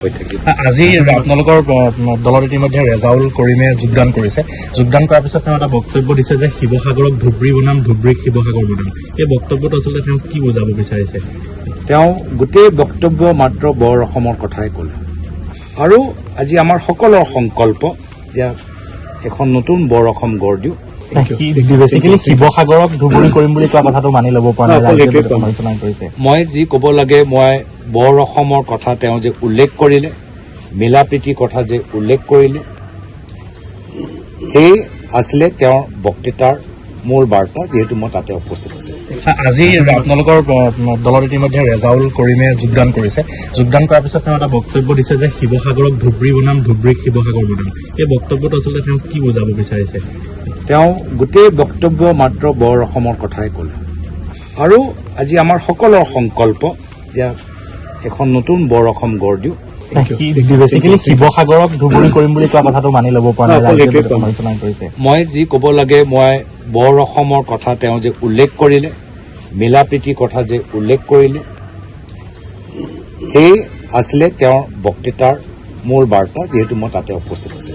আজি আপোনালোকৰ দলত ইতিমধ্যে ৰেজাউল কৰিমে যোগদান কৰিছে। যোগদান কৰাৰ পিছত তেওঁ এটা বক্তব্য দিছে যে শিৱসাগৰক ধুবুৰী বনাম, ধুবুৰীক শিৱসাগৰ বনাম। এই বক্তব্যটো আচলতে তেওঁ কি বুজাব বিচাৰিছে? তেওঁ গোটেই বক্তব্য মাত্ৰ বৰ অসমৰ কথাই ক'লে। আৰু আজি আমাৰ সকলৰ সংকল্প যে এখন নতুন বৰ অসম গঢ় দিওঁ। বেচিকেলি শিৱসাগৰক ধুবুৰী কৰিম বুলি কোৱা কথাটো মানি ল'ব পৰা নাই। মই যি ক'ব লাগে, মই বৰ অসমৰ কথা তেওঁ যে উল্লেখ কৰিলে, মিলা প্ৰীতিৰ কথা যে উল্লেখ কৰিলে, সেই আছিলে তেওঁৰ বক্তৃতাৰ মূল বাৰ্তা, যিহেতু মই তাতে উপস্থিত আছো। আজি আপোনালোকৰ দলত ইতিমধ্যে ৰেজাউল কৰিমে যোগদান কৰিছে। যোগদান কৰাৰ পিছত তেওঁ এটা বক্তব্য দিছে যে শিৱসাগৰক ধুবুৰী বনাম, ধুবুৰীক শিৱসাগৰ বনাম। এই বক্তব্যটো আচলতে তেওঁ কি বুজাব বিচাৰিছে? তেওঁ গোটেই বক্তব্য মাত্ৰ বৰ অসমৰ কথাই ক'লে। আৰু আজি আমাৰ সকলৰ সংকল্প যে এখন নতুন বৰ অসম গঢ় দিওঁ। বেচিকেলি শিৱসাগৰক ধুবুৰী কৰিম বুলি কোৱা কথাটো মানি ল'ব পৰা নাই। মই যি ক'ব লাগে, মই বৰ অসমৰ কথা তেওঁ যে উল্লেখ কৰিলে, মিলা প্ৰীতিৰ কথা যে উল্লেখ কৰিলে, সেই আছিলে তেওঁৰ বক্তৃতাৰ মূল বাৰ্তা, যিহেতু মই তাতে উপস্থিত আছো।